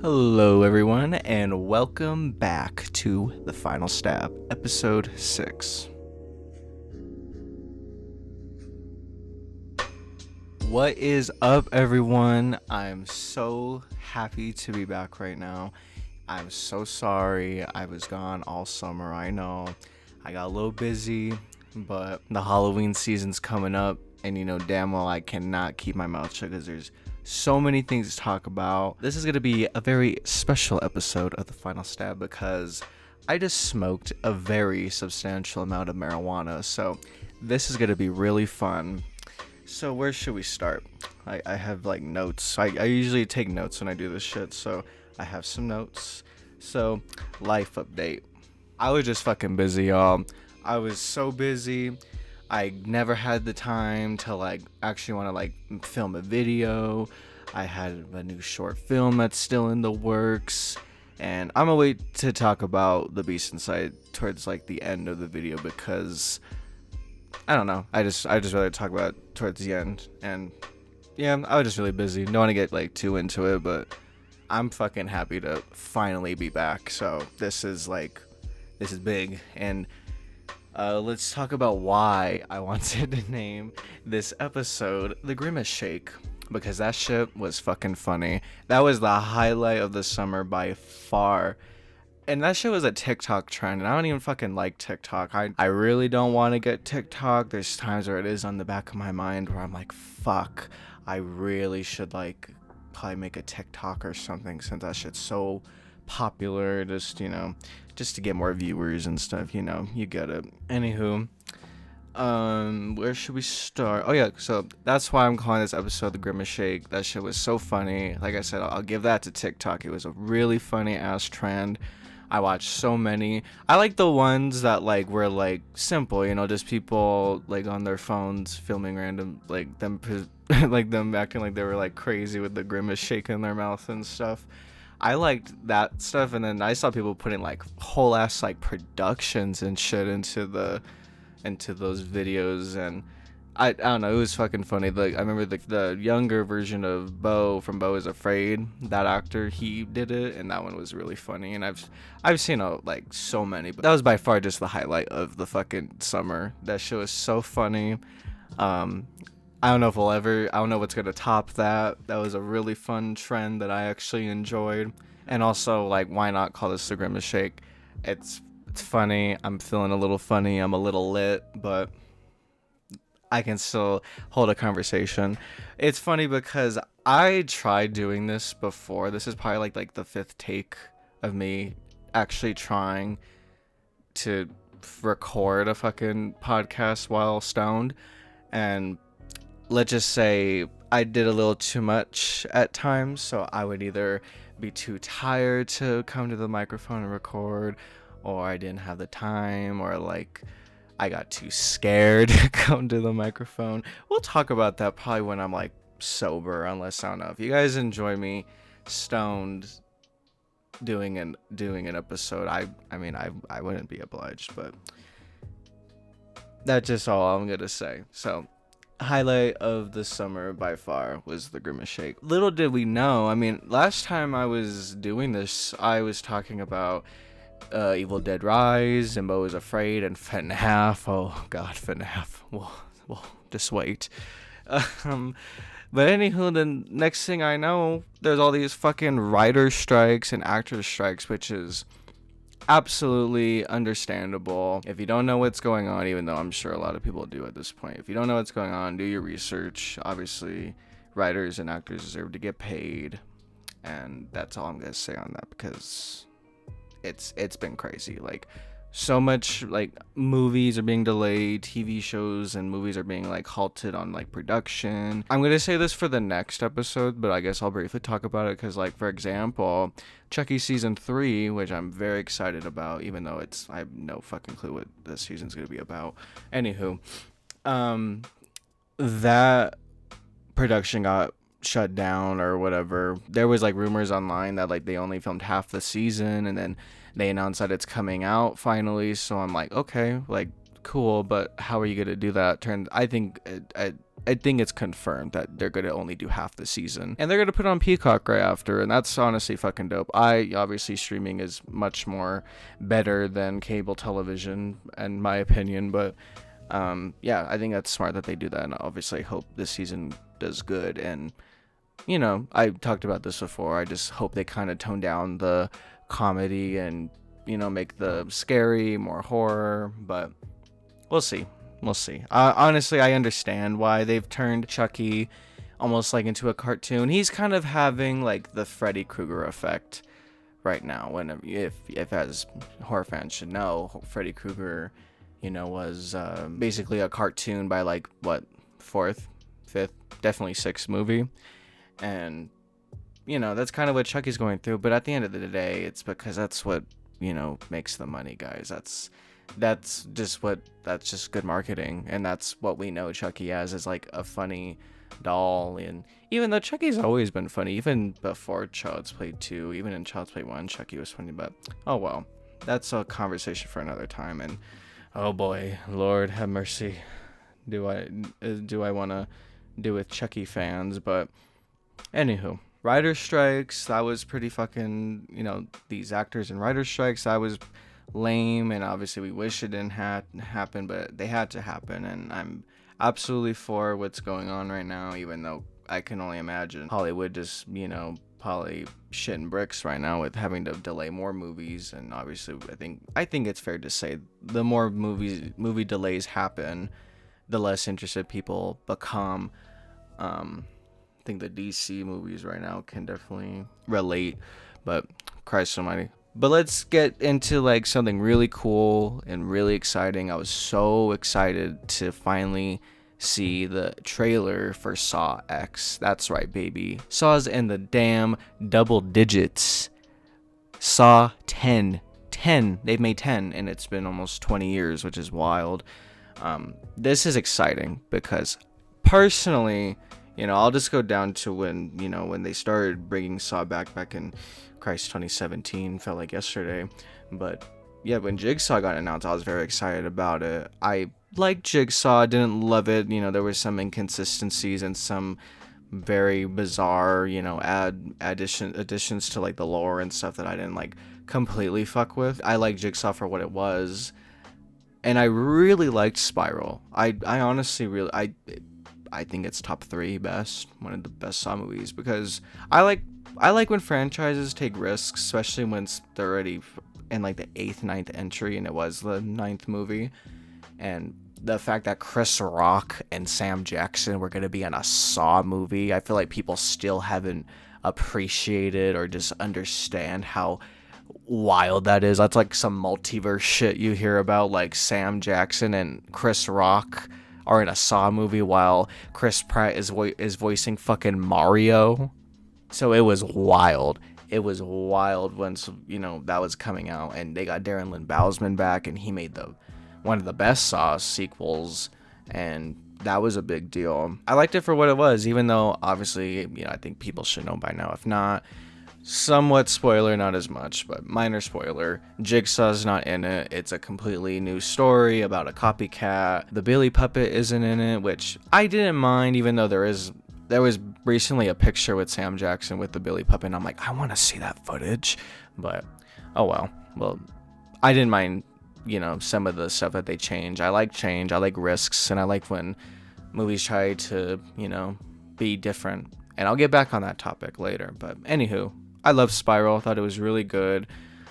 Hello, everyone, and welcome back to The Final Stab, Episode 6. What is up, everyone? I'm so happy to be back right now. I'm so sorry I was gone all summer, I know. I got a little busy, but the Halloween season's coming up, and damn well I cannot keep my mouth shut because there's so many things to talk about. This is going to be a very special episode of The Final Stab because I just smoked a very substantial amount of marijuana, so this is going to be really fun. So where should we start? I have like notes. I usually take notes when I do this shit, so I have some notes. So, life update. I was just fucking busy, y'all. I was so busy. I never had the time to actually want to film a video. I had a new short film that's still in the works, and I'm gonna wait to talk about the Beast Inside towards the end of the video because I don't know. I just rather talk about it towards the end. And yeah, I was just really busy. Don't want to get too into it, but I'm fucking happy to finally be back. So this is big, and let's talk about why I wanted to name this episode The Grimace Shake, because that shit was fucking funny. That was the highlight of the summer by far. And that shit was a TikTok trend, and I don't even fucking like TikTok. I really don't want to get TikTok. There's times where it is on the back of my mind where I'm like, fuck, I really should probably make a TikTok or something since that shit's so popular, just to get more viewers and stuff, you get it. Anywho, where should we start? Oh yeah, so that's why I'm calling this episode The Grimace Shake. That shit was so funny. Like I said, I'll give that to TikTok. It was a really funny ass trend. I watched so many. I like the ones that were simple, just people on their phones filming random them them acting like they were crazy with the grimace shake in their mouth and stuff. I liked that stuff, and then I saw people putting whole ass productions and shit into those videos, and I don't know, it was fucking funny. I remember the younger version of Beau from Beau is Afraid, that actor, he did it, and that one was really funny. And I've seen so many, but that was by far just the highlight of the fucking summer. That shit was so funny. I don't know what's gonna top that. That was a really fun trend that I actually enjoyed. And also, why not call this the Grimace Shake? It's funny. I'm feeling a little funny. I'm a little lit, but I can still hold a conversation. It's funny because I tried doing this before. This is probably the fifth take of me actually trying to record a fucking podcast while stoned, and let's just say I did a little too much at times. So I would either be too tired to come to the microphone and record, or I didn't have the time, or I got too scared to come to the microphone. We'll talk about that probably when I'm sober, unless I don't know if you guys enjoy me stoned doing an episode. I mean I wouldn't be obliged, but that's just all I'm gonna say. So highlight of the summer by far was the Grimace Shake. Little did we know, last time I was doing this, I was talking about Evil Dead Rise and Beau is Afraid and FNAF. Oh god, FNAF. Well, just wait. But anywho, the next thing I know, there's all these fucking writer strikes and actor strikes, which is absolutely understandable. If you don't know what's going on, even though I'm sure a lot of people do at this point, if you don't know what's going on, do your research. Obviously, writers and actors deserve to get paid, and that's all I'm gonna say on that, because it's been crazy. So much movies are being delayed, TV shows and movies are being halted on production. I'm gonna say this for the next episode, but I guess I'll briefly talk about it because for example, Chucky season 3, which I'm very excited about, even though I have no fucking clue what this season's gonna be about. Anywho, that production got shut down or whatever. There was rumors online that they only filmed half the season, and then they announced that it's coming out finally. So I'm okay, cool, but how are you gonna do that? I think it's confirmed that they're gonna only do half the season, and they're gonna put it on Peacock right after, and that's honestly fucking dope. Obviously streaming is much more better than cable television, in my opinion, but yeah, I think that's smart that they do that, and obviously I hope this season does good. And I talked about this before. I just hope they kind of tone down the comedy and make the scary more horror, but we'll see. We'll see. Honestly, I understand why they've turned Chucky almost like into a cartoon. He's kind of having like the Freddy Krueger effect right now. When if as horror fans should know, Freddy Krueger, was basically a cartoon by like what, fourth, fifth, definitely sixth movie, and that's kind of what Chucky's going through. But at the end of the day, it's because that's what makes the money, guys. That's just good marketing, and that's what we know Chucky as, is like a funny doll. And even though Chucky's always been funny, even before Child's Play 2, even in Child's Play 1, Chucky was funny. But oh well, that's a conversation for another time. And oh boy, Lord have mercy, do I want to do with Chucky fans? But anywho, writer strikes, that was pretty fucking, these actors and writer strikes, that was lame, and obviously we wish it didn't happen, but they had to happen. And I'm absolutely for what's going on right now, even though I can only imagine Hollywood just probably shitting bricks right now with having to delay more movies. And obviously I think it's fair to say the more movie delays happen, the less interested people become. I think the DC movies right now can definitely relate, but Christ almighty. But let's get into like something really cool and really exciting. I was so excited to finally see the trailer for Saw X. That's right, baby. Saw's in the damn double digits. Saw 10. They've made 10, and it's been almost 20 years, which is wild. This is exciting because personally, I'll just go down to when they started bringing Saw back in Christ 2017, felt like yesterday. But yeah, when Jigsaw got announced, I was very excited about it. I liked Jigsaw, didn't love it. There were some inconsistencies and some very bizarre, additions to like the lore and stuff that I didn't like completely fuck with. I liked Jigsaw for what it was, and I really liked Spiral. I honestly really I think it's top 3 best, one of the best Saw movies, because I like when franchises take risks, especially when they're already in like the 8th, 9th entry, and it was the 9th movie. And the fact that Chris Rock and Sam Jackson were going to be in a Saw movie, I feel like people still haven't appreciated or just understand how wild that is. That's like some multiverse shit you hear about, like Sam Jackson and Chris Rock are in a Saw movie while Chris Pratt is voicing fucking Mario. So it was wild. It was wild when that was coming out, and they got Darren Lynn Bousman back, and he made one of the best Saw sequels, and that was a big deal. I liked it for what it was, even though obviously I think people should know by now. If not, somewhat spoiler, not as much, but minor spoiler. Jigsaw's not in it. It's a completely new story about a copycat. The Billy puppet isn't in it, which I didn't mind, even though there was recently a picture with Sam Jackson with the Billy puppet, and I'm like, I want to see that footage. But oh well. Well, I didn't mind some of the stuff that they change. I like change, I like risks, and I like when movies try to be different. And I'll get back on that topic later. But anywho, I love Spiral. I thought it was really good.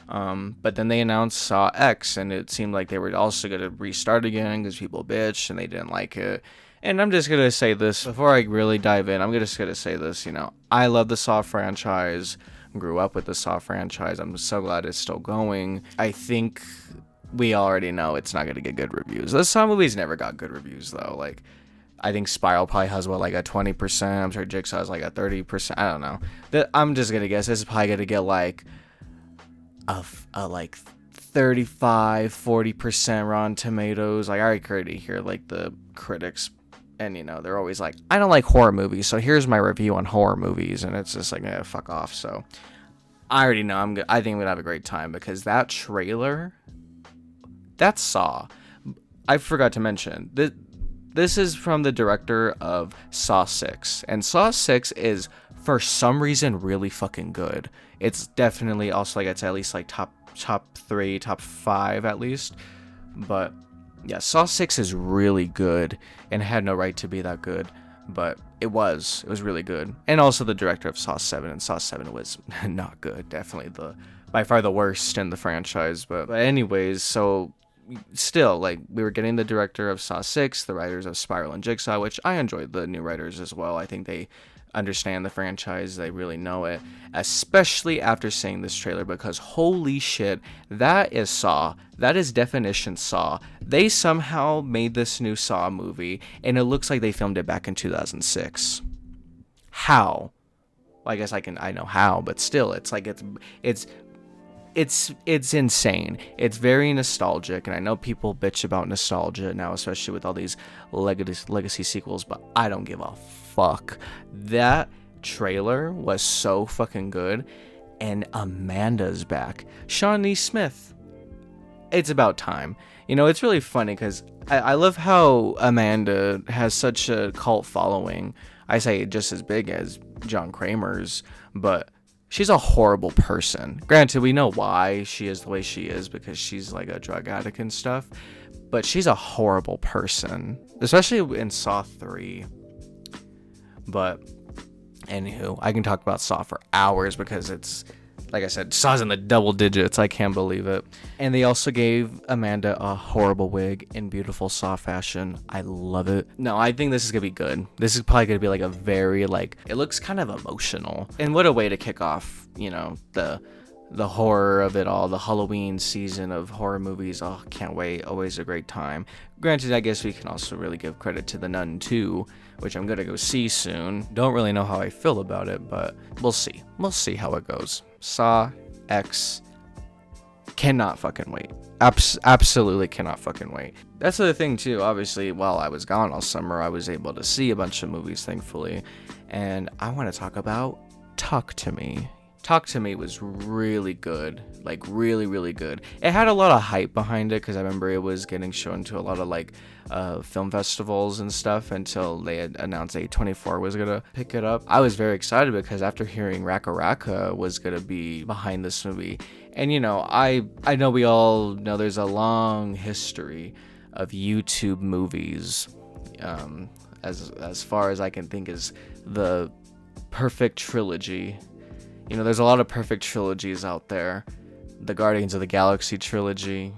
But then they announced Saw X, and it seemed like they were also going to restart again because people bitched and they didn't like it. And I'm just going to say this before I really dive in. I'm just going to say this, I love the Saw franchise. Grew up with the Saw franchise. I'm so glad it's still going. I think we already know it's not going to get good reviews. The Saw movies never got good reviews, though. Like, I think Spiral probably has like a 20%. I'm sure Jigsaw has like a 30%. I don't know. I'm just gonna guess this is probably gonna get like a like 35-40% Rotten Tomatoes. Like, I already hear like the critics, and they're always like, I don't like horror movies, so here's my review on horror movies, and it's just like, fuck off. So I already know I think I'm gonna have a great time, because that trailer, that Saw. I forgot to mention that this is from the director of Saw 6, and Saw 6 is for some reason really fucking good. It's definitely also like it's at least like top 3, top 5 at least. But yeah, Saw 6 is really good and had no right to be that good, but it was really good. And also the director of Saw 7, and Saw 7 was not good. Definitely by far the worst in the franchise. But anyways, so still, like, we were getting the director of Saw 6, the writers of Spiral and Jigsaw, which I enjoyed the new writers as well. I think they understand the franchise, they really know it, especially after seeing this trailer, because holy shit, that is Saw. That is definition Saw. They somehow made this new Saw movie, and it looks like they filmed it back in 2006. How? Well, I guess I know how, but still, it's like it's insane. It's very nostalgic, and I know people bitch about nostalgia now, especially with all these legacy sequels, but I don't give a fuck. That trailer was so fucking good, and Amanda's back. Shawnee Smith. It's about time. You know, it's really funny because I love how Amanda has such a cult following. I say just as big as John Kramer's, but she's a horrible person. Granted, we know why she is the way she is, because she's like a drug addict and stuff, but she's a horrible person, especially in Saw 3. But anywho, I can talk about Saw for hours because it's, like I said, Saw's in the double digits. I can't believe it. And they also gave Amanda a horrible wig in beautiful Saw fashion. I love it. No, I think this is gonna be good. This is probably gonna be like a very, like, it looks kind of emotional. And what a way to kick off, you know, the horror of it all, the Halloween season of horror movies. Oh, can't wait. Always a great time. Granted, I guess we can also really give credit to The Nun 2, which I'm gonna go see soon. Don't really know how I feel about it, but we'll see. We'll see how it goes. Saw X. Cannot fucking wait. Absolutely cannot fucking wait. That's the thing too. Obviously, while I was gone all summer, I was able to see a bunch of movies, thankfully. And I want to talk about Talk to Me. Talk to Me was really good, like really, really good. It had a lot of hype behind it because I remember it was getting shown to a lot of like film festivals and stuff until they had announced A24 was gonna pick it up. I was very excited because after hearing Raka Raka was gonna be behind this movie, and you know, I know we all know there's a long history of YouTube movies, as far as I can think is the perfect trilogy. You know, there's a lot of perfect trilogies out there. The Guardians of the Galaxy trilogy,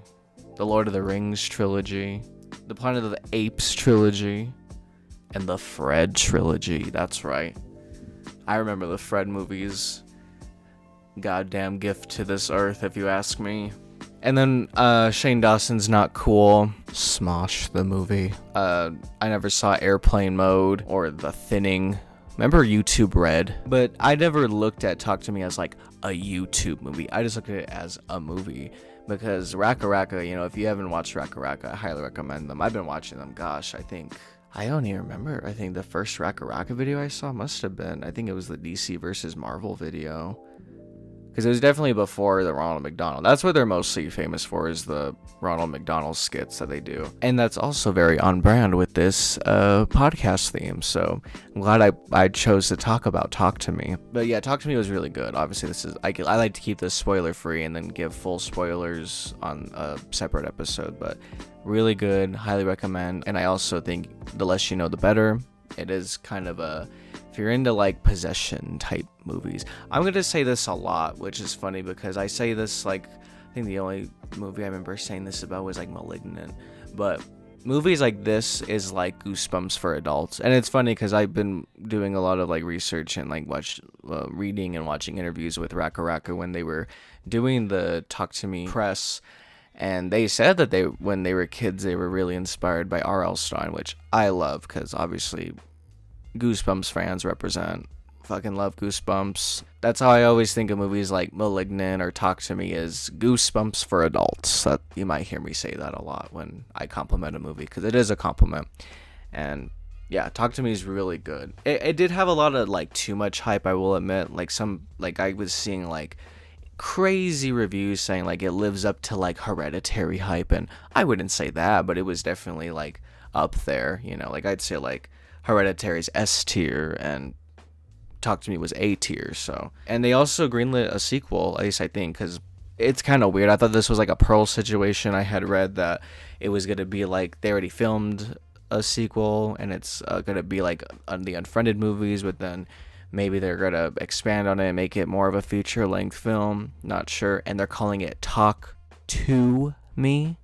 the Lord of the Rings trilogy, the Planet of the Apes trilogy, and the Fred trilogy. That's right. I remember the Fred movies. Goddamn gift to this earth, if you ask me. And then Shane Dawson's Not Cool. Smosh the movie. I never saw Airplane Mode or The Thinning. Remember YouTube Red? But I never looked at Talk to Me as like a YouTube movie. I just looked at it as a movie. Because Raka Raka, you know, if you haven't watched Raka Raka, I highly recommend them. I've been watching them, gosh, I don't even remember. I think the first Raka Raka video I saw must have been, I think it was the DC versus Marvel video. Because it was definitely before the Ronald McDonald. That's what they're mostly famous for, is the Ronald McDonald skits that they do. And that's also very on brand with this podcast theme. So I'm glad I chose to talk about Talk to Me. But yeah, Talk to Me was really good. Obviously, this is I like to keep this spoiler free and then give full spoilers on a separate episode. But really good. Highly recommend. And I also think the less you know, the better. It is kind of a... If you're into like possession type movies, I'm gonna say this a lot, which is funny because I say this like, I think the only movie I remember saying this about was like Malignant, but movies like this is like Goosebumps for adults. And it's funny because I've been doing a lot of like research and like reading and watching interviews with Raka Raka when they were doing the Talk to Me press. And they said that when they were kids, they were really inspired by R.L. Stine, which I love because obviously Goosebumps fans represent. Fucking love Goosebumps. That's how I always think of movies like Malignant or Talk to Me, is Goosebumps for adults. That you might hear me say that a lot when I compliment a movie, because it is a compliment. And yeah, Talk to Me is really good. It did have a lot of like too much hype, I will admit. Like I was seeing like crazy reviews saying like it lives up to like Hereditary hype, and I wouldn't say that, but it was definitely like up there, you know. Like I'd say like Hereditary's S tier and Talk to Me was A tier. So, and they also greenlit a sequel, at least I think, because it's kind of weird. I thought this was like a Pearl situation. I had read that it was gonna be like they already filmed a sequel, and it's gonna be like on the Unfriended movies, but then maybe they're gonna expand on it and make it more of a feature-length film. Not sure. And they're calling it Talk to Me.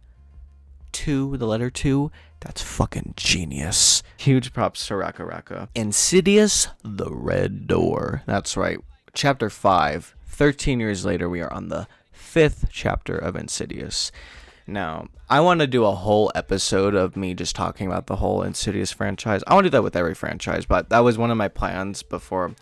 Two, the letter two. That's fucking genius. Huge props to Raka Raka. Insidious, The Red Door. That's right. Chapter 5. 13 years later, we are on the 5th chapter of Insidious. Now, I want to do a whole episode of me just talking about the whole Insidious franchise. I want to do that with every franchise, but that was one of my plans before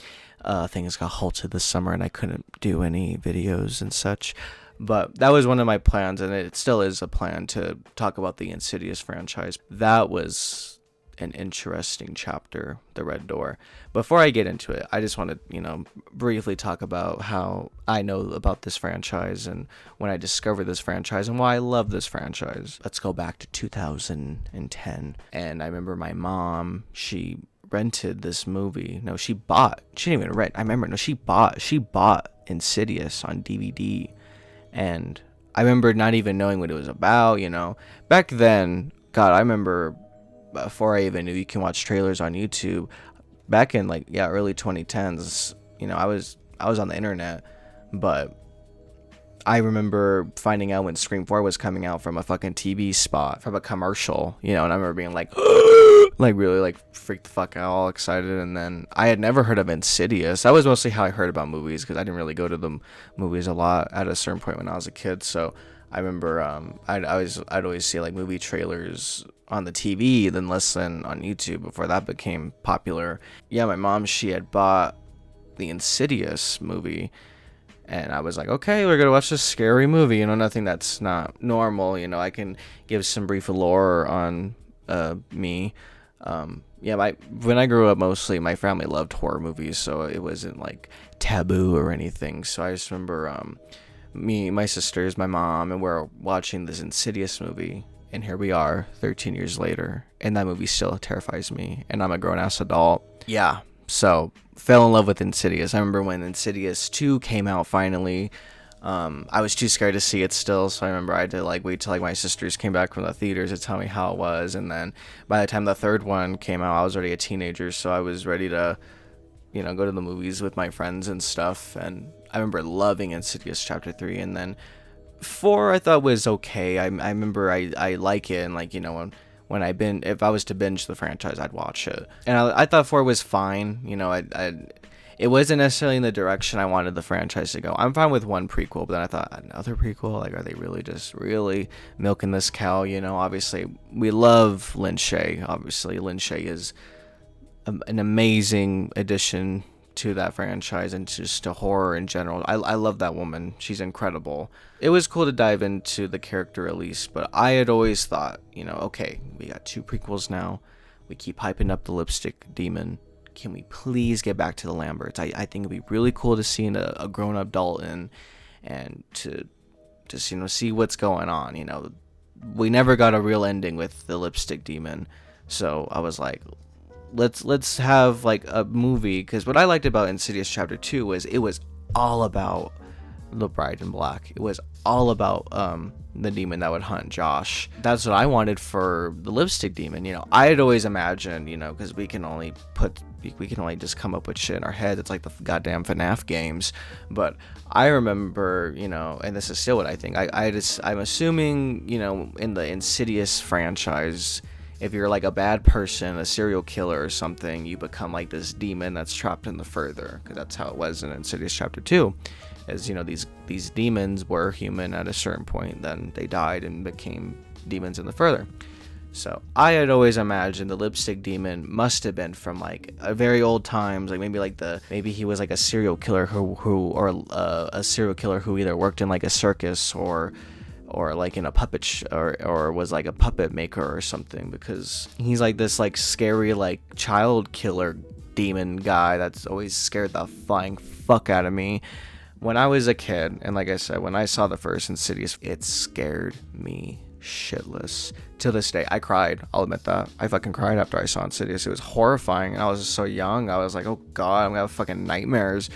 things got halted this summer and I couldn't do any videos and such. But that was one of my plans, and it still is a plan to talk about the Insidious franchise. That was an interesting chapter, The Red Door. Before I get into it, I just want to, briefly talk about how I know about this franchise and when I discovered this franchise and why I love this franchise. Let's go back to 2010. And I remember my mom, she rented this movie. No, she didn't even rent. I remember, no, she bought Insidious on DVD. And I remember not even knowing what it was about, Back then, God, I remember before I even knew you can watch trailers on YouTube, back in early 2010s, I was on the internet, but I remember finding out when Scream 4 was coming out from a fucking TV spot, from a commercial, and I remember being like, really freaked the fuck out, all excited. And then I had never heard of Insidious. That was mostly how I heard about movies, because I didn't really go to the movies a lot at a certain point when I was a kid. So I remember I'd always see movie trailers on the TV, then listen on YouTube before that became popular. Yeah, my mom, she had bought the Insidious movie. And I was like, okay, we're going to watch this scary movie. Nothing that's not normal. I can give some brief lore on me. When I grew up, mostly my family loved horror movies, so it wasn't taboo or anything. So I just remember me, my sisters, my mom, and we're watching this Insidious movie. And here we are 13 years later, and that movie still terrifies me. And I'm a grown-ass adult. Yeah. So, fell in love with Insidious. I remember when Insidious 2 came out finally. I was too scared to see it still, so I remember I had to wait till my sisters came back from the theaters to tell me how it was. And then by the time the third one came out, I was already a teenager, so I was ready to, go to the movies with my friends and stuff. And I remember loving Insidious Chapter 3. And then 4 I thought was okay. I remember I like it, and when if I was to binge the franchise, I'd watch it. And I thought 4 was fine. It wasn't necessarily in the direction I wanted the franchise to go. I'm fine with one prequel, but then I thought, another prequel? Are they really milking this cow? Obviously, we love Lin Shaye. Obviously, Lin Shaye is an amazing addition to that franchise and just to horror in general. I love that woman. She's incredible. It was cool to dive into the character at least, but I had always thought, okay, we got 2 prequels now. We keep hyping up the lipstick demon. Can we please get back to the Lamberts? I think it'd be really cool to see a grown-up Dalton and to just, see what's going on. We never got a real ending with the lipstick demon. So I was like, let's have a movie, because what I liked about Insidious Chapter 2 was it was all about the Bride in Black. It was all about the demon that would hunt Josh. That's what I wanted for the lipstick demon. I had always imagined, because we can only just come up with shit in our head. It's like the goddamn FNAF games. But I remember, and this is still what I think. I'm assuming, in the Insidious franchise, if you're a bad person, a serial killer or something, you become this demon that's trapped in the further. Because that's how it was in Insidious Chapter 2. As these demons were human at a certain point, then they died and became demons in the further. So I had always imagined the lipstick demon must have been from a very old times, maybe he was a serial killer who a serial killer who either worked in a circus or in a puppet or was a puppet maker or something, because he's this scary child killer demon guy that's always scared the flying fuck out of me. When I was a kid, and like I said, when I saw the first Insidious, it scared me shitless. To this day, I cried. I'll admit that. I fucking cried after I saw Insidious. It was horrifying, and I was just so young. I was like, oh god, I'm gonna have fucking nightmares.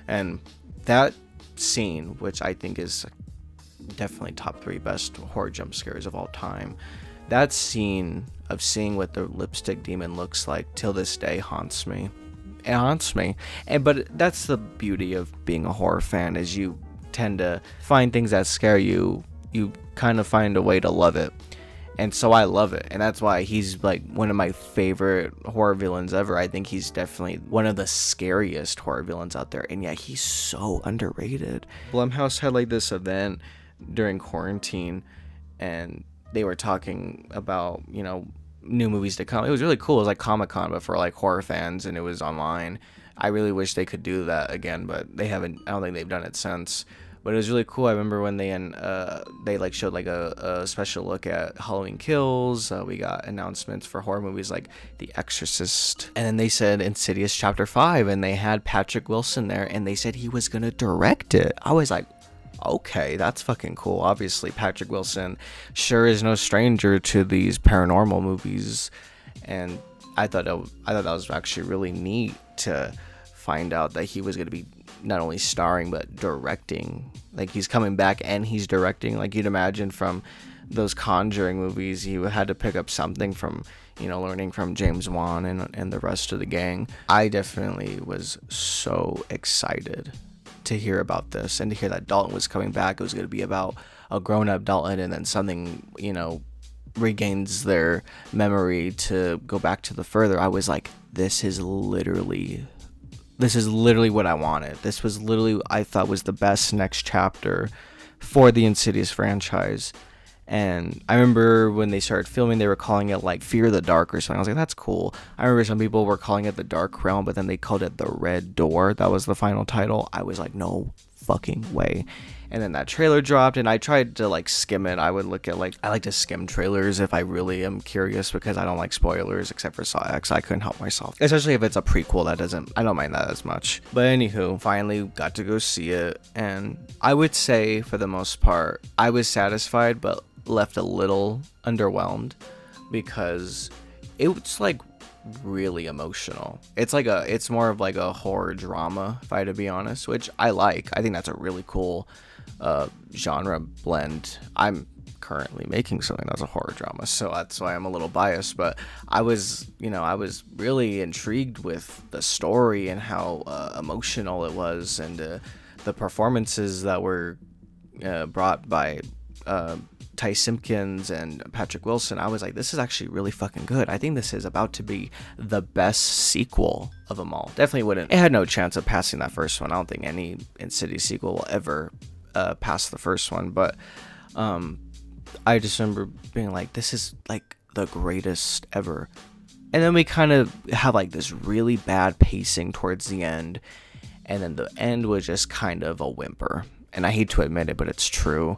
And that scene, which I think is definitely top 3 best horror jump scares of all time, that scene of seeing what the lipstick demon looks like till this day haunts me. It haunts me. But that's the beauty of being a horror fan, is you tend to find things that scare you. You kind of find a way to love it. And so I love it. And that's why he's like one of my favorite horror villains ever. I think he's definitely one of the scariest horror villains out there. And yet he's so underrated. Blumhouse had like this event during quarantine, and they were talking about, you know, new movies to come. It was really cool. It was like Comic-Con, but for like horror fans, and it was online. I really wish they could do that again, but they haven't. I don't think they've done it since. But it was really cool. I remember when they like showed like a special look at Halloween Kills. We got announcements for horror movies like The Exorcist, and then they said Insidious Chapter 5, and they had Patrick Wilson there, and they said he was gonna direct it. I was like, okay, that's fucking cool. Obviously, Patrick Wilson sure is no stranger to these paranormal movies, and I thought that was actually really neat to find out that he was going to be not only starring but directing. Like, he's coming back and he's directing. Like, you'd imagine from those Conjuring movies, he had to pick up something from, you know, learning from James Wan and the rest of the gang. I definitely was so excited to hear about this, and to hear that Dalton was coming back. It was going to be about a grown-up Dalton, and then something, you know, regains their memory to go back to the further. I was like, this is literally what I wanted. This was literally, I thought, was the best next chapter for the Insidious franchise. And I remember when they started filming, they were calling it like Fear the Dark or something. I was like, that's cool. I remember some people were calling it The Dark Realm, but then they called it The Red Door. That was the final title. I was like, no fucking way. And then that trailer dropped, and I tried to like skim it. I would look at I like to skim trailers if I really am curious, because I don't like spoilers except for Saw X. I couldn't help myself. Especially if it's a prequel, I don't mind that as much. But anywho, finally got to go see it, and I would say for the most part, I was satisfied, but left a little underwhelmed, because it's like really emotional. It's more of like a horror drama, if I had to be honest, which I like. I think that's a really cool genre blend. I'm currently making something that's a horror drama, so that's why I'm a little biased, but I was really intrigued with the story and how emotional it was, and the performances that were brought by Ty Simpkins and Patrick Wilson. I was like, this is actually really fucking good. I think this is about to be the best sequel of them all. Definitely wouldn't. It had no chance of passing that first one. I don't think any Insidious sequel will ever pass the first one. But I just remember being like, this is like the greatest ever. And then we kind of have like this really bad pacing towards the end. And then the end was just kind of a whimper. And I hate to admit it, but it's true.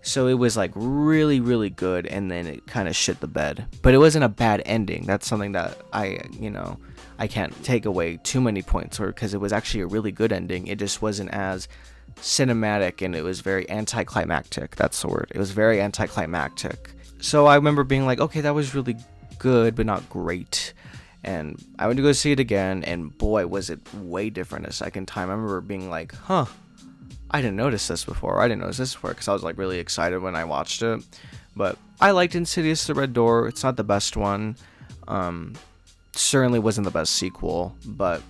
So it was like really, really good, and then it kind of shit the bed. But it wasn't a bad ending. That's something that I can't take away too many points, because it was actually a really good ending. It just wasn't as cinematic, and it was very anticlimactic. That's the word. It was very anticlimactic. So I remember being like, okay, that was really good, but not great. And I went to go see it again, and boy, was it way different a second time. I remember being like, I didn't notice this before. I didn't notice this before, because I was like really excited when I watched it. But I liked Insidious: The Red Door. It's not the best one. Certainly wasn't the best sequel, but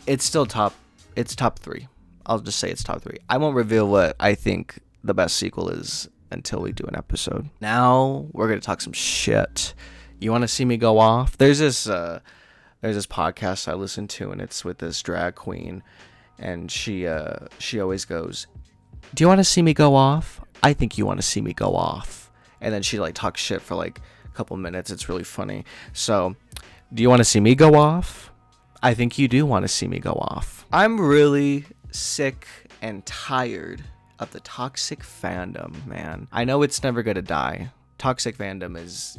it's still top 3. I'll just say it's top 3. I won't reveal what I think the best sequel is until we do an episode. Now we're gonna talk some shit. You want to see me go off? There's this podcast I listen to, and it's with this drag queen. And she always goes, do you want to see me go off? I think you want to see me go off. And then she like talks shit for like a couple minutes. It's really funny. So, do you want to see me go off? I think you do want to see me go off. I'm really sick and tired of the toxic fandom, man. I know it's never gonna die. Toxic fandom is,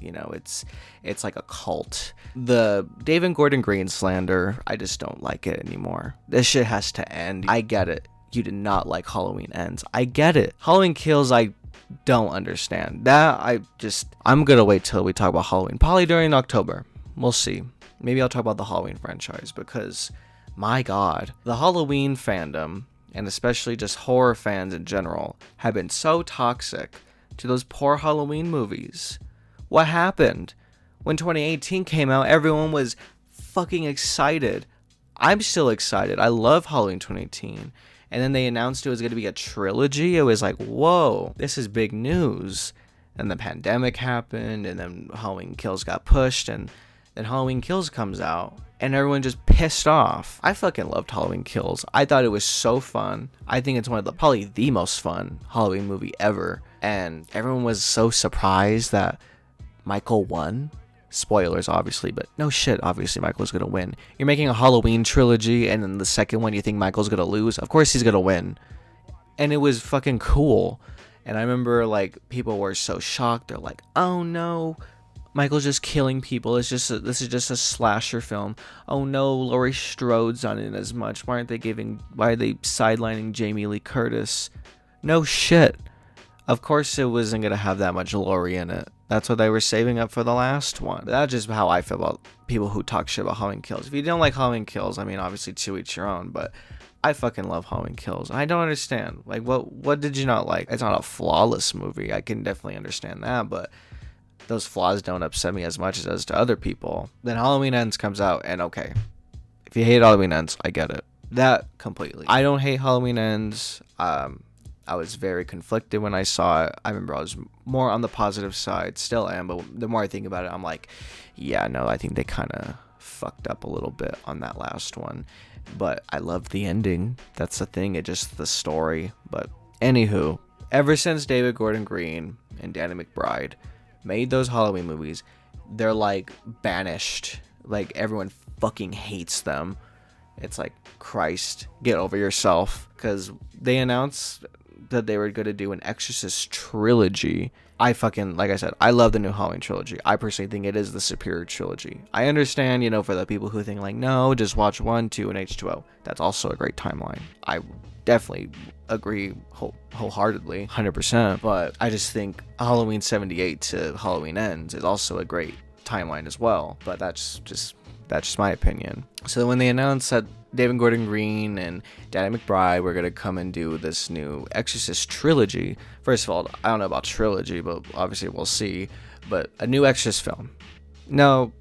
it's like a cult. The David Gordon Green slander, I just don't like it anymore. This shit has to end. I get it. you did not like Halloween Ends. I get it. Halloween Kills, I don't understand. I'm gonna wait till we talk about Halloween. Probably during October. We'll see. Maybe I'll talk about the Halloween franchise because, my God, the Halloween fandom, and especially just horror fans in general, have been so toxic to those poor Halloween movies. What happened? When 2018 came out, everyone was fucking excited. I'm still excited. I love Halloween 2018. And then they announced it was going to be a trilogy. It was like, whoa, this is big news. And the pandemic happened, and then Halloween Kills got pushed, and then Halloween Kills comes out, and everyone just pissed off. I fucking loved Halloween Kills. I thought it was so fun. I think it's probably the most fun Halloween movie ever. And everyone was so surprised that Michael won. Spoilers, obviously, but no shit, obviously Michael's gonna win. You're making a Halloween trilogy, and then the second one you think Michael's gonna lose? Of course he's gonna win. And it was fucking cool. And I remember, like, people were so shocked. They're like, oh no, Michael's just killing people. This is just a slasher film. Oh no, Laurie Strode's not in as much. Why are they sidelining Jamie Lee Curtis? No shit. Of course it wasn't gonna have that much Laurie in it. That's what they were saving up for the last one. That's just how I feel about people who talk shit about Halloween Kills. If you don't like Halloween Kills, I mean, obviously to each your own, but I fucking love Halloween Kills. I don't understand. Like, what did you not like? It's not a flawless movie. I can definitely understand that, but those flaws don't upset me as much as it does to other people. Then Halloween Ends comes out, and okay, if you hate Halloween Ends, I get it. That completely. I don't hate Halloween Ends. I was very conflicted when I saw it. I remember I was more on the positive side, still am, but the more I think about it, I'm like, yeah, no, I think they kind of fucked up a little bit on that last one. But I loved the ending. That's the thing. It just the story. But anywho, ever since David Gordon Green and Danny McBride made those Halloween movies, they're like banished. Like, everyone fucking hates them. It's like, Christ, get over yourself. Because they announced that they were going to do an Exorcist trilogy. I fucking, like I said, I love the new Halloween trilogy. I personally think it is the superior trilogy. I understand, for the people who think like, no, just watch 1, 2, and H2O. That's also a great timeline. I definitely agree wholeheartly, 100%. But I just think Halloween 78 to Halloween Ends is also a great timeline as well. But that's just my opinion. So when they announced that David Gordon Green and Danny McBride were going to come and do this new Exorcist trilogy. First of all, I don't know about trilogy, but obviously we'll see. But a new Exorcist film. No,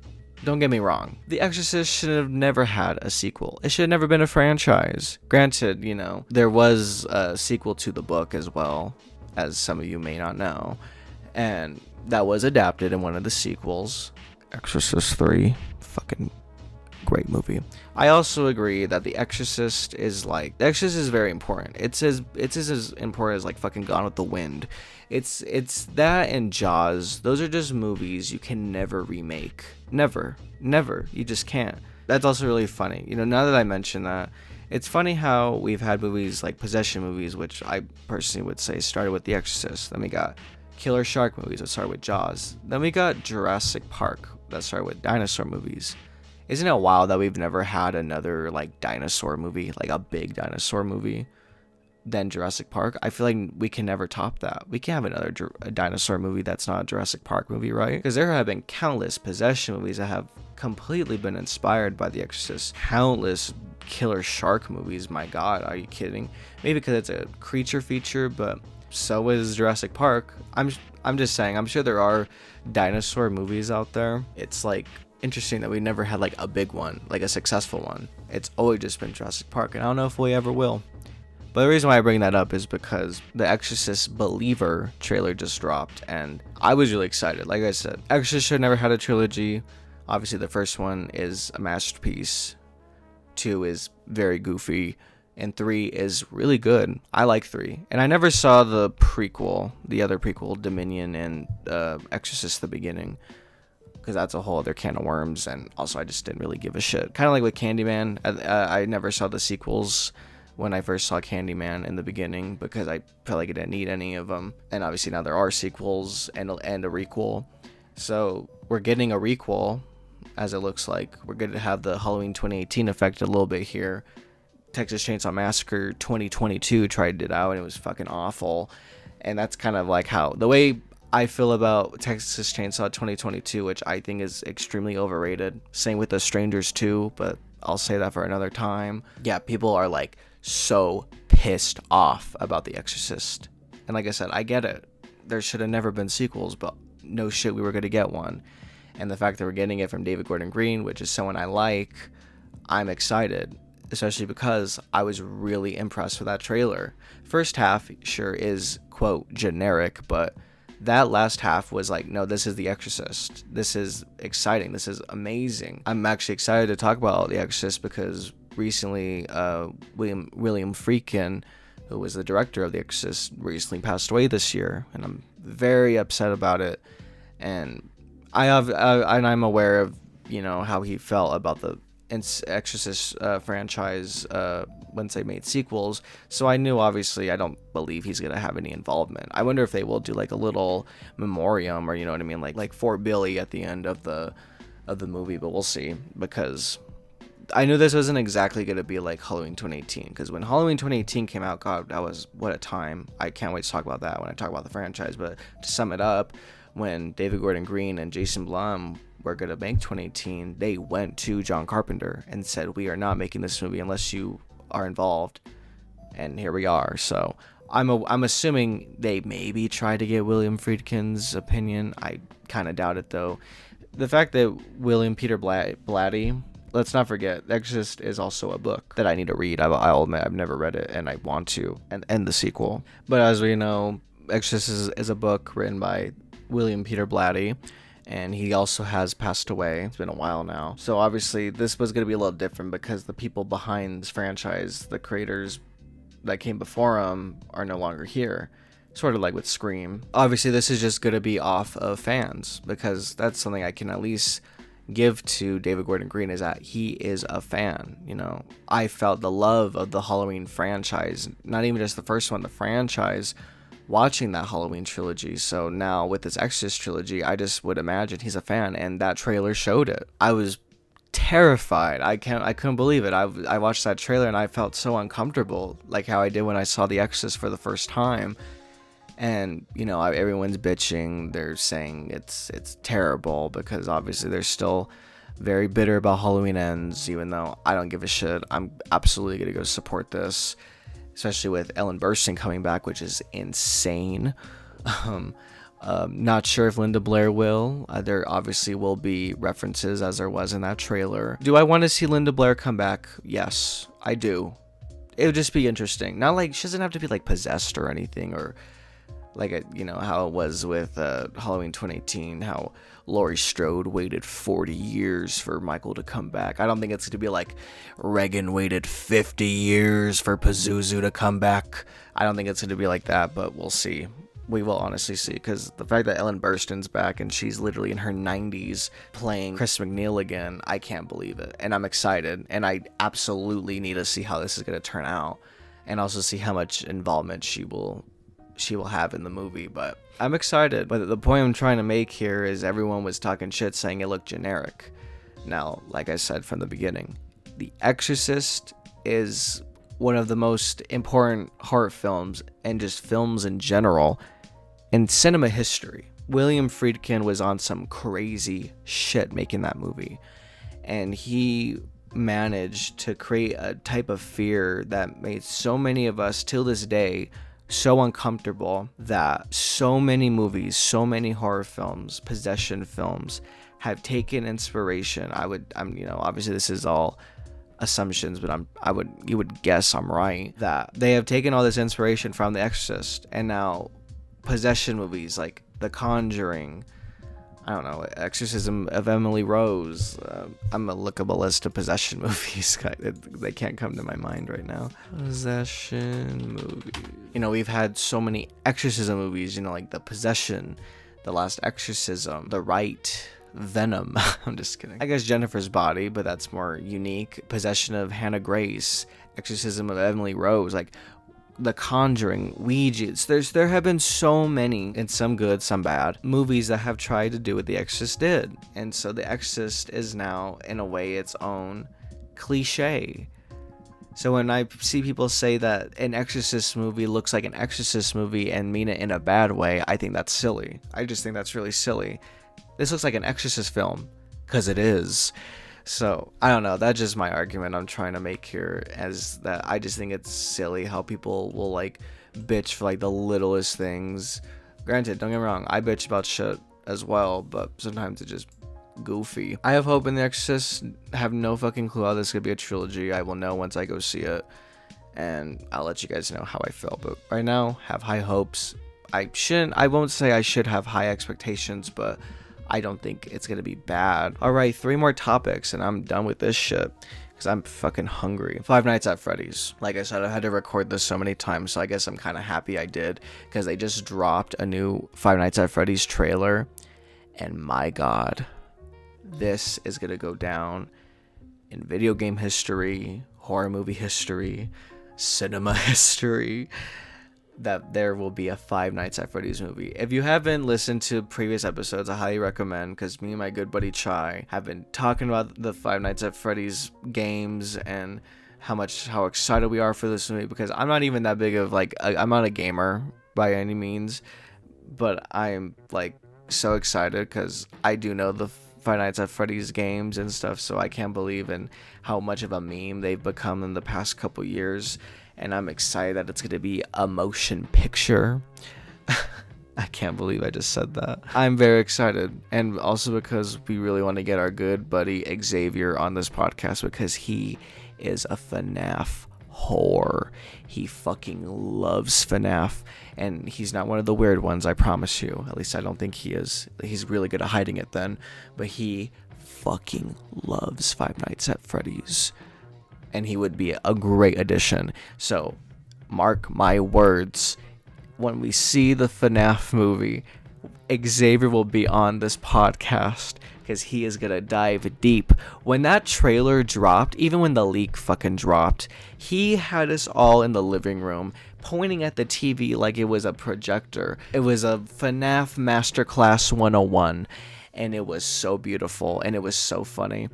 don't get me wrong. The Exorcist should have never had a sequel. It should have never been a franchise. Granted, there was a sequel to the book as well, as some of you may not know. And that was adapted in one of the sequels. Exorcist 3. Fucking great movie. I also agree that The Exorcist is very important. It's as important as like fucking Gone with the Wind. It's that and Jaws. Those are just movies you can never remake. Never. You just can't. That's also really funny. Now that I mention that, it's funny how we've had movies like possession movies, which I personally would say started with The Exorcist. Then we got killer shark movies that started with Jaws. Then we got Jurassic Park that started with dinosaur movies. Isn't it wild that we've never had another like dinosaur movie, like a big dinosaur movie, than Jurassic Park? I feel like we can never top that. We can't have another dinosaur movie that's not a Jurassic Park movie, right? Because there have been countless possession movies that have completely been inspired by The Exorcist. Countless killer shark movies. My God, are you kidding? Maybe because it's a creature feature, but so is Jurassic Park. I'm just saying. I'm sure there are dinosaur movies out there. It's like interesting that we never had like a big one, like a successful one. It's always just been Jurassic Park, and I don't know if we ever will. But the reason why I bring that up is because the Exorcist Believer trailer just dropped, and I was really excited. Like I said, Exorcist should have never had a trilogy. Obviously, the first one is a masterpiece. 2 is very goofy, and 3 is really good. I like 3, and I never saw the other prequel, Dominion and Exorcist: The Beginning, because that's a whole other can of worms, and also I just didn't really give a shit. Kind of like with Candyman, I never saw the sequels when I first saw Candyman in the beginning because I felt like I didn't need any of them. And obviously now there are sequels and a requel. So we're getting a requel, as it looks like. We're going to have the Halloween 2018 effect a little bit here. Texas Chainsaw Massacre 2022 tried it out and it was fucking awful. And that's kind of like how the way I feel about Texas Chainsaw 2022, which I think is extremely overrated. Same with The Strangers 2, but I'll say that for another time. Yeah, people are like so pissed off about The Exorcist. And like I said, I get it. There should have never been sequels, but no shit, we were going to get one. And the fact that we're getting it from David Gordon Green, which is someone I like, I'm excited. Especially because I was really impressed with that trailer. First half, sure, is, quote, generic, but that last half was like, no, this is The Exorcist. This is exciting. This is amazing. I'm actually excited to talk about The Exorcist because recently William Friedkin, who was the director of The Exorcist, recently passed away this year, and I'm very upset about it. And I'm aware of, you know, how he felt about the Exorcist franchise once they made sequels, so I knew, obviously, I don't believe he's gonna have any involvement. I wonder if they will do like a little memoriam, or you know what I mean, like for Billy at the end of the movie, but we'll see, because I knew this wasn't exactly gonna be like Halloween 2018, because when Halloween 2018 came out, God, that was, what a time. I can't wait to talk about that when I talk about the franchise. But to sum it up, when David Gordon Green and Jason Blum were going to make 2018, they went to John Carpenter and said, we are not making this movie unless you are involved. And here we are. So I'm assuming they maybe tried to get William Friedkin's opinion. I kind of doubt it, though. The fact that William Peter Blatty, let's not forget, Exorcist is also a book that I need to read. I'll admit I've never read it, and I want to, and the sequel. But as we know, Exorcist is a book written by William Peter Blatty, and he also has passed away. It's been a while now. So obviously this was going to be a little different because the people behind this franchise, the creators that came before him, are no longer here. Sort of like with Scream. Obviously this is just going to be off of fans, because that's something I can at least give to David Gordon Green, is that he is a fan. You know, I felt the love of the Halloween franchise, not even just the first one, the franchise, watching that Halloween trilogy. So now with this Exorcist trilogy, I just would imagine he's a fan, and that trailer showed it. I was terrified. I couldn't believe it. I watched that trailer and I felt so uncomfortable, like how I did when I saw The Exorcist for the first time. And you know, everyone's bitching. They're saying it's terrible because obviously they're still very bitter about Halloween Ends, even though I don't give a shit. I'm absolutely gonna go support this, especially with Ellen Burstyn coming back, which is insane. Not sure if Linda Blair will. There obviously will be references, as there was in that trailer. Do I want to see Linda Blair come back? Yes, I do. It would just be interesting. Not like, she doesn't have to be like possessed or anything, or like you know how it was with Halloween 2018, how Laurie Strode waited 40 years for Michael to come back. I don't think it's going to be like Reagan waited 50 years for Pazuzu to come back. I don't think it's going to be like that, but we'll see. We will honestly see, because the fact that Ellen Burstyn's back and she's literally in her 90s playing Chris McNeil again, I can't believe it. And I'm excited, and I absolutely need to see how this is going to turn out, and also see how much involvement she will have in the movie. But I'm excited. But the point I'm trying to make here is everyone was talking shit saying it looked generic. Now, like I said from the beginning, The Exorcist is one of the most important horror films, and just films in general, in cinema history. William Friedkin was on some crazy shit making that movie, and he managed to create a type of fear that made so many of us till this day so uncomfortable, that so many movies, so many horror films, possession films have taken inspiration. I'm you know, obviously this is all assumptions, but you would guess I'm right, that they have taken all this inspiration from The Exorcist, and now possession movies like The Conjuring, I don't know, Exorcism of Emily Rose. I'm gonna look up a list of possession movies. They can't come to my mind right now. Possession movies. You know, we've had so many exorcism movies, you know, like The Possession, The Last Exorcism, The Rite, Venom. I'm just kidding. I guess Jennifer's Body, but that's more unique. Possession of Hannah Grace, Exorcism of Emily Rose, like The Conjuring, Ouija. There have been so many, and some good, some bad, movies that have tried to do what The Exorcist did. And so The Exorcist is now, in a way, its own cliche. So when I see people say that an Exorcist movie looks like an Exorcist movie and mean it in a bad way, I think that's silly. I just think that's really silly. This looks like an Exorcist film, because it is. So, I don't know, that's just my argument I'm trying to make here, as that I just think it's silly how people will, like, bitch for, like, the littlest things. Granted, don't get me wrong, I bitch about shit as well, but sometimes it's just goofy. I have hope in The Exorcist. Have no fucking clue how this could be a trilogy. I will know once I go see it, and I'll let you guys know how I feel. But right now, have high hopes. I won't say I should have high expectations, but I don't think it's gonna be bad. Alright, 3 more topics and I'm done with this shit, because I'm fucking hungry. Five Nights at Freddy's. Like I said, I had to record this so many times, so I guess I'm kind of happy I did, because they just dropped a new Five Nights at Freddy's trailer, and my god, this is gonna go down in video game history, horror movie history, cinema history, that there will be a Five Nights at Freddy's movie. If you haven't listened to previous episodes, I highly recommend, because me and my good buddy Chai have been talking about the Five Nights at Freddy's games and how excited we are for this movie, because I'm not even that big of, like, I'm not a gamer by any means, but I'm, like, so excited because I do know the Five Nights at Freddy's games and stuff, so I can't believe in how much of a meme they've become in the past couple years, and I'm excited that it's going to be a motion picture. I can't believe I just said that. I'm very excited, and also because we really want to get our good buddy Xavier on this podcast, because he is a FNAF whore. He fucking loves FNAF, and he's not one of the weird ones, I promise you. At least I don't think he is. He's really good at hiding it then, but he fucking loves Five Nights at Freddy's, and he would be a great addition. So mark my words, when we see the FNAF movie, Xavier will be on this podcast, because he is gonna dive deep. When that trailer dropped, even when the leak fucking dropped, he had us all in the living room pointing at the TV like it was a projector. It was a FNAF Masterclass 101, and it was so beautiful, and it was so funny.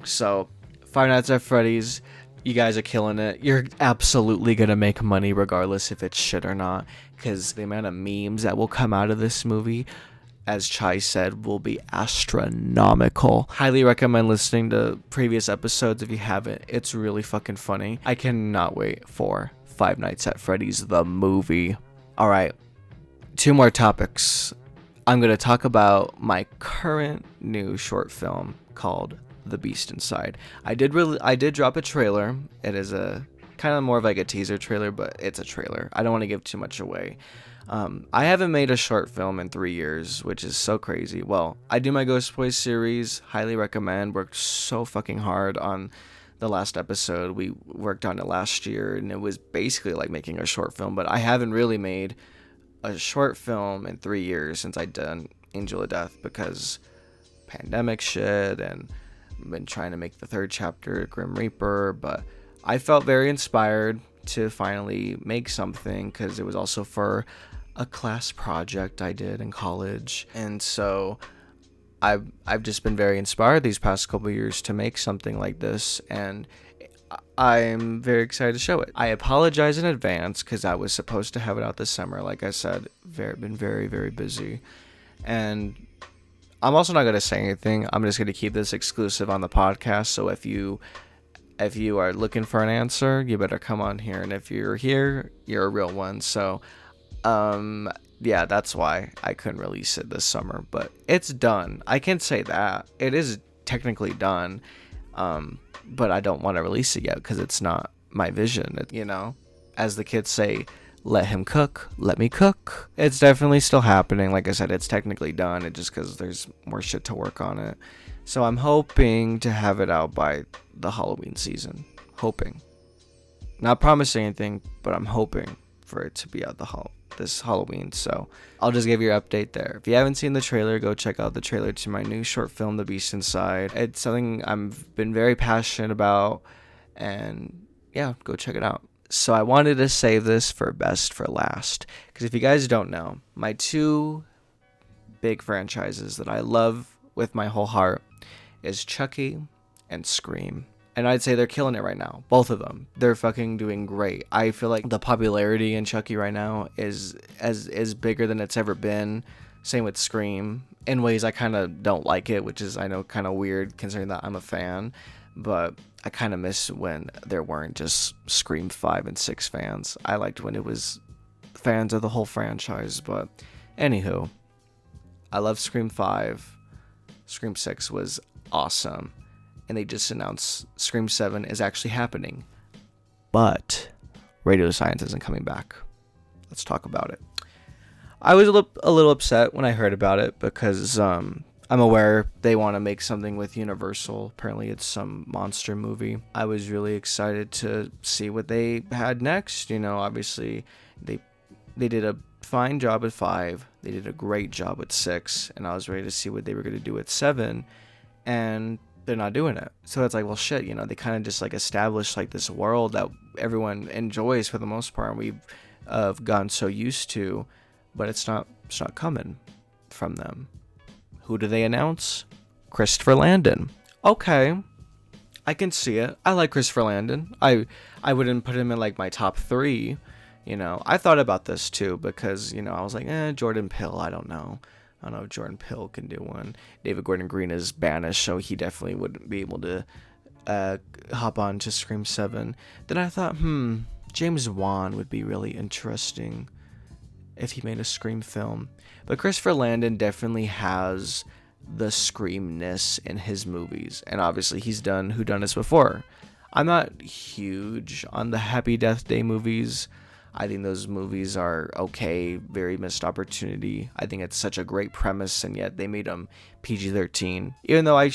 So, Five Nights at Freddy's, you guys are killing it. You're absolutely gonna make money regardless if it's shit or not, because the amount of memes that will come out of this movie, as Chai said, will be astronomical. Highly recommend listening to previous episodes if you haven't. It's really fucking funny. I cannot wait for Five Nights at Freddy's the movie. Alright, 2 more topics. I'm going to talk about my current new short film called The Beast Inside. I did drop a trailer. It is a kind of more of like a teaser trailer, but it's a trailer. I don't want to give too much away. I haven't made a short film in 3 years, which is so crazy. Well, I do my Ghost Boys series, highly recommend. Worked so fucking hard on the last episode. We worked on it last year, and it was basically like making a short film, but I haven't really made a short film in 3 years since I'd done Angel of Death, because pandemic shit, and been trying to make the 3rd chapter, Grim Reaper, but I felt very inspired to finally make something, because it was also for a class project I did in college, and so I've just been very inspired these past couple years to make something like this, and I'm very excited to show it. I apologize in advance, because I was supposed to have it out this summer. Like I said, been very, very busy, and I'm also not going to say anything. I'm just going to keep this exclusive on the podcast, so if you are looking for an answer, you better come on here, and if you're here, you're a real one. So yeah, that's why I couldn't release it this summer, but it's done. I can say that it is technically done, but I don't want to release it yet because it's not my vision. As the kids say, let him cook, let me cook. It's definitely still happening. Like I said, it's technically done. It just because there's more shit to work on it. So I'm hoping to have it out by the Halloween season. Hoping. Not promising anything, but I'm hoping for it to be out this Halloween. So I'll just give you an update there. If you haven't seen the trailer, go check out the trailer to my new short film, The Beast Inside. It's something I've been very passionate about, and yeah, go check it out. So I wanted to save this for best for last, because if you guys don't know, my 2 big franchises that I love with my whole heart is Chucky and Scream. And I'd say they're killing it right now. Both of them. They're fucking doing great. I feel like the popularity in Chucky right now is bigger than it's ever been. Same with Scream. In ways I kind of don't like it, which is, I know, kind of weird considering that I'm a fan. But I kind of miss when there weren't just Scream 5 and 6 fans. I liked when it was fans of the whole franchise. But anywho, I love Scream 5. Scream 6 was awesome. And they just announced Scream 7 is actually happening. But Radio Silence isn't coming back. Let's talk about it. I was a little upset when I heard about it because I'm aware they want to make something with Universal. Apparently it's some monster movie. I was really excited to see what they had next. You know, obviously they did a fine job at 5. They did a great job with 6. And I was ready to see what they were going to do at 7. And they're not doing it. So it's like, well, shit, you know, they kind of just like established like this world that everyone enjoys for the most part. And we've gotten so used to, but it's not coming from them. Who do they announce? Christopher Landon. Okay, I can see it. I like Christopher Landon. I wouldn't put him in like my top 3. You know, I thought about this too because, you know, I was like, Jordan Peele, I don't know if Jordan Peele can do one. David Gordon Green is banished, so he definitely wouldn't be able to hop on to Scream 7. Then I thought, James Wan would be really interesting if he made a Scream film. But Christopher Landon definitely has the Screamness in his movies. And obviously he's done whodunits before. I'm not huge on the Happy Death Day movies. I think those movies are okay, very missed opportunity. I think it's such a great premise, and yet they made them PG-13. Even though I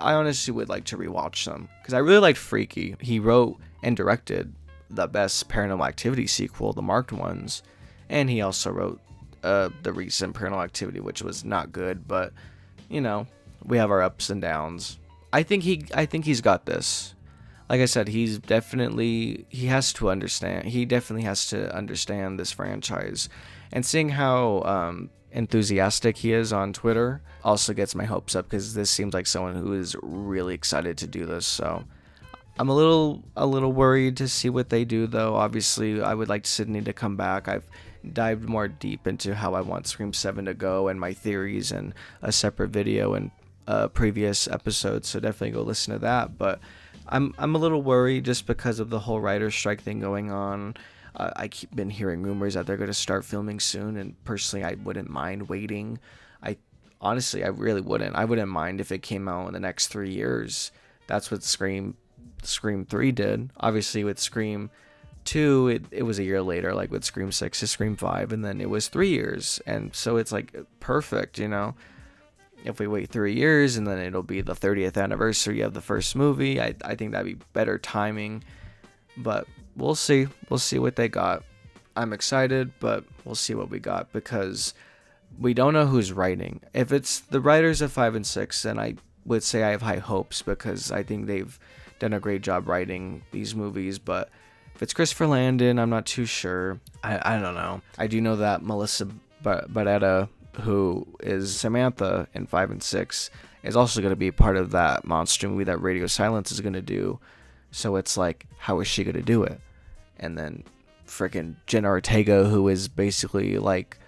honestly would like to rewatch them, because I really liked Freaky. He wrote and directed the best Paranormal Activity sequel, the marked ones, and he also wrote the recent Paranormal Activity, which was not good, but, you know, we have our ups and downs. I think he's got this. Like I said, he definitely has to understand this franchise. And seeing how enthusiastic he is on Twitter also gets my hopes up, because this seems like someone who is really excited to do this. So I'm a little worried to see what they do, though. Obviously, I would like Sydney to come back. I've dived more deep into how I want Scream 7 to go and my theories in a separate video and previous episodes, so definitely go listen to that. But I'm a little worried just because of the whole writer's strike thing going on. I keep been hearing rumors that they're going to start filming soon, and personally, I wouldn't mind waiting. I really wouldn't. I wouldn't mind if it came out in the next 3 years. That's what Scream 3 did. Obviously, with Scream 2, it was a year later, like with Scream 6 to Scream 5, and then it was 3 years. And so it's like perfect, you know? If we wait 3 years and then it'll be the 30th anniversary of the first movie, I think that'd be better timing. But we'll see. We'll see what they got. I'm excited, but we'll see what we got, because we don't know who's writing. If it's the writers of 5 and 6, then I would say I have high hopes, because I think they've done a great job writing these movies. But if it's Christopher Landon, I'm not too sure. I don't know. I do know that Melissa Barrera, who is Samantha in 5 and 6, is also going to be part of that monster movie that Radio Silence is going to do. So it's like, how is she going to do it? And then freaking Jenna Ortega, who is basically like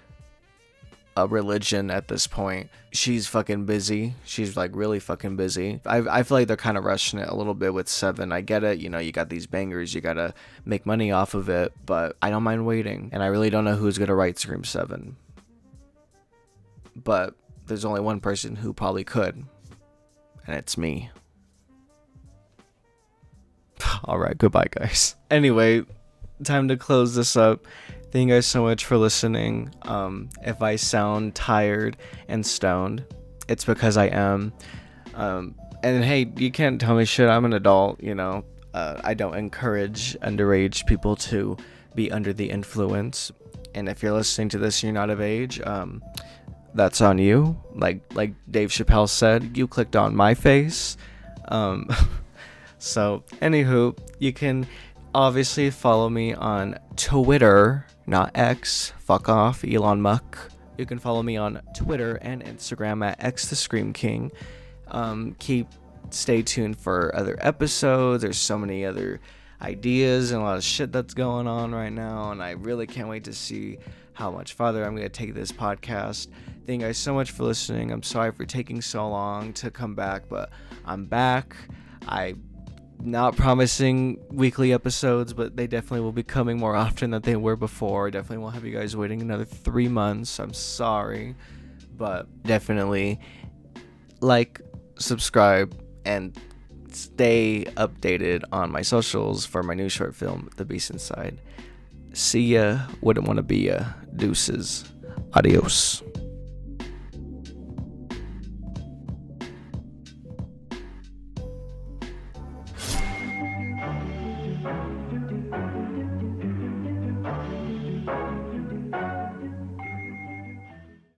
a religion at this point, she's fucking busy. She's like really fucking busy. I feel like they're kind of rushing it a little bit with 7. I get it, you know, you got these bangers, you gotta make money off of it, but I don't mind waiting. And I really don't know who's gonna write Scream 7. But there's only one person who probably could, and it's me. Alright, goodbye, guys. Anyway, time to close this up. Thank you guys so much for listening. If I sound tired and stoned, it's because I am. And hey, you can't tell me shit. I'm an adult, you know. I don't encourage underage people to be under the influence. And if you're listening to this and you're not of age, that's on you. Like Dave Chappelle said, you clicked on my face. So, anywho, you can obviously follow me on Twitter, not X. Fuck off, Elon Musk. You can follow me on Twitter and Instagram at XTheScreamKing. Keep stay tuned for other episodes. There's so many other ideas and a lot of shit that's going on right now, and I really can't wait to see how much farther I'm going to take this podcast. Thank you guys so much for listening. I'm sorry for taking so long to come back, but I'm back. I'm not promising weekly episodes, but they definitely will be coming more often than they were before. I definitely won't have you guys waiting another 3 months. I'm sorry, but definitely like, subscribe, and stay updated on my socials for my new short film, The Beast Inside. See ya. Wouldn't want to be ya. Deuces. Adios.